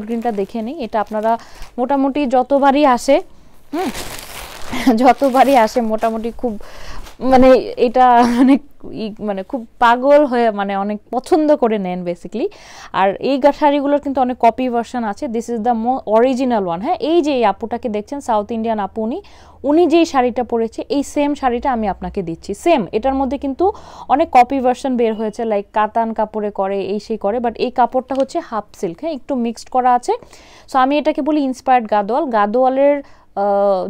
গ্রিনটা দেখে নিই। এটা আপনারা মোটামুটি যতবারই আসে যতবারই আসে মোটামুটি খুব মানে এটা মানে খুব পাগল হয়ে মানে অনেক পছন্দ করে নেন বেসিক্যালি। আর এই শাড়িগুলোর কিন্তু অনেক কপি ভার্সন আছে, this is the original one. হ্যাঁ, এই যে এই আপুটাকে দেখছেন সাউথ ইন্ডিয়ান আপু, উনি যেই শাড়িটা পরেছে এই সেম শাড়িটা আমি আপনাকে দিচ্ছি সেম। এটার মধ্যে কিন্তু অনেক কপি ভার্সন বের হয়েছে, লাইক কাতান কাপড়ে করে এই সেই করে, বাট এই কাপড়টা হচ্ছে হাফ সিল্ক, হ্যাঁ একটু মিক্সড করা আছে। সো আমি এটাকে বলি ইন্সপায়ার্ড গাদোয়াল। গাদোয়ালের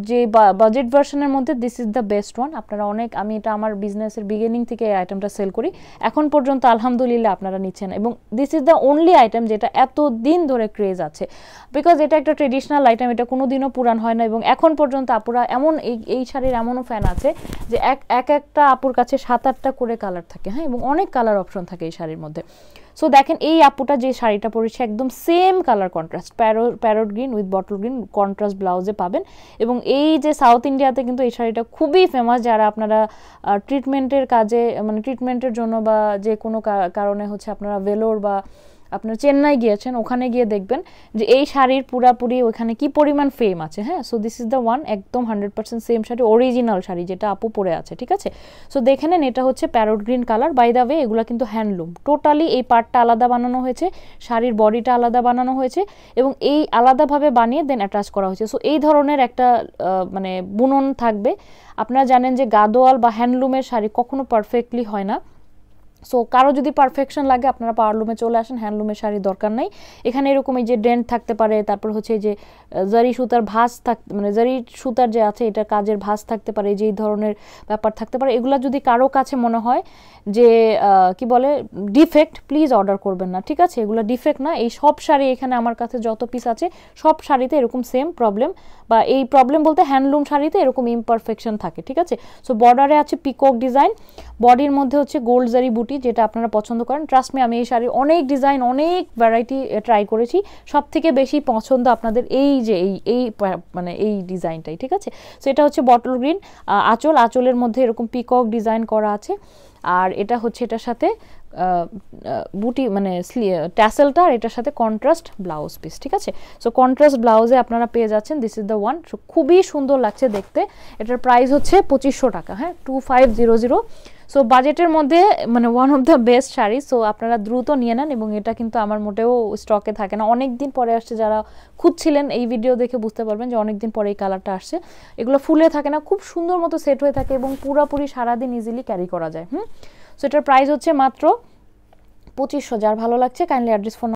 যে বাজেট ভার্সনের মধ্যে this is the best one. আপনারা অনেক, আমি এটা আমার বিজনেসের বিগিনিং থেকে এই আইটেমটা সেল করি, এখন পর্যন্ত আলহামদুলিল্লাহ আপনারা নিচ্ছেন, এবং this is the only item যেটা এত দিন ধরে ক্রেজ আছে, বিকজ এটা একটা ট্রেডিশনাল আইটেম, এটা কোনো দিনও পুরান হয় না, এবং এখন পর্যন্ত আপুরা এমন এই শাড়ির এমনও ফ্যান আছে যে একটা আপুর কাছে 7-8টা করে কালার থাকে, হ্যাঁ, এবং অনেক কালার অপশন থাকে এই শাড়ির মধ্যে। সো দেখেন এই আপুটা যে শাড়িটা পরেছে একদম same colour contrast, parrot green with bottle green contrast ব্লাউজে পাবেন। এবং এই যে সাউথ ইন্ডিয়াতে কিন্তু এই শাড়িটা খুবই ফেমাস, যারা আপনারা ট্রিটমেন্টের কাজে মানে ট্রিটমেন্টের জন্য বা যে কোনো কারণে হচ্ছে আপনারা ভেলোর বা আপনার চেন্নাই গিয়েছেন, ওখানে গিয়ে দেখবেন যে এই শাড়ির পুরাপুরি ওখানে কি পরিমাণ ফেম আছে। হ্যাঁ, so this is the one, একদম 100% সেম শাড়ি, অরিজিনাল শাড়ি যেটা আপু পরে আছে, ঠিক আছে। সো দেখে নেন, এটা হচ্ছে parrot green colour. By the way এগুলো কিন্তু হ্যান্ডলুম, টোটালি এই পার্টটা আলাদা বানানো হয়েছে, শাড়ির বডিটা আলাদা বানানো হয়েছে, এবং এই আলাদাভাবে বানিয়ে দেন অ্যাটাচ করা হয়েছে। সো এই ধরনের একটা মানে বুনন থাকবে। আপনারা জানেন যে গাদোয়াল বা হ্যান্ডলুমের শাড়ি কখনো পারফেক্টলি হয় না। সো কারো যদি পারফেকশন লাগে আপনারা পাওয়ারলুমে চলে আসেন, হ্যান্ডলুমের শাড়ি দরকার নাই। এখানে এরকম এই যে ডেন্ট থাকতে পারে, তারপর হচ্ছে এই যে জারি সুতার ভাঁজ মানে জারি সুতার যে আছে এটা কাজের ভাঁজ থাকতে পারে, যে এই ধরনের ব্যাপার থাকতে পারে। এগুলা যদি কারো কাছে মনে হয় যে কি বলে ডিফেক্ট, প্লিজ অর্ডার করবেন না, ঠিক আছে। এগুলো ডিফেক্ট না, এই সব শাড়ি এখানে আমার কাছে যত পিস আছে সব শাড়িতে এরকম সেম প্রবলেম, বা এই প্রবলেম বলতে হ্যান্ডলুম শাড়িতে এরকম ইমপারফেকশন থাকে, ঠিক আছে। সো বর্ডারে আছে পিকক ডিজাইন, বডির মধ্যে হচ্ছে গোল্ড জারি বুটি, যেটা আপনারা পছন্দ করেন। ট্রাস্ট মি, আমি এই শাড়ির অনেক ডিজাইন অনেক ভ্যারাইটি ট্রাই করেছি, সব থেকে বেশি পছন্দ আপনাদের এই যে এই মানে এই ডিজাইনটাই, ঠিক আছে। সো এটা হচ্ছে বটল গ্রিন আঁচলের মধ্যে এরকম পিকক ডিজাইন করা আছে, আর এটা হচ্ছে এটার সাথে বুটি মানে ট্যাসেলটা, আর এটার সাথে কন্ট্রাস্ট ব্লাউজ পিস, ঠিক আছে। সো কন্ট্রাস্ট ব্লাউজে আপনারা পেয়ে যাচ্ছেন, this is the one. So খুবই সুন্দর লাগছে দেখতে। এটার প্রাইস হচ্ছে 2500 টাকা, হ্যাঁ 2500। সো বাজেটের মধ্যে মানে one of the best sari. So আপনারা দ্রুত নিয়ে নেন, এবং এটা কিন্তু আমার মোটেও স্টকে থাকে না, অনেক দিন পরে আসছে। যারা খুঁজছিলেন এই ভিডিও দেখে বুঝতে পারবেন যে অনেক দিন পরে এই কালারটা আসছে। এগুলো ফুলে থাকে না, খুব সুন্দর মতো সেট হয়ে থাকে, এবং পুরোপুরি সারাদিন ইজিলি ক্যারি করা যায়। সো এটার প্রাইস হচ্ছে মাত্র 2500। যার ভালো লাগছে কাইন্ডলি অ্যাড্রেস ফোন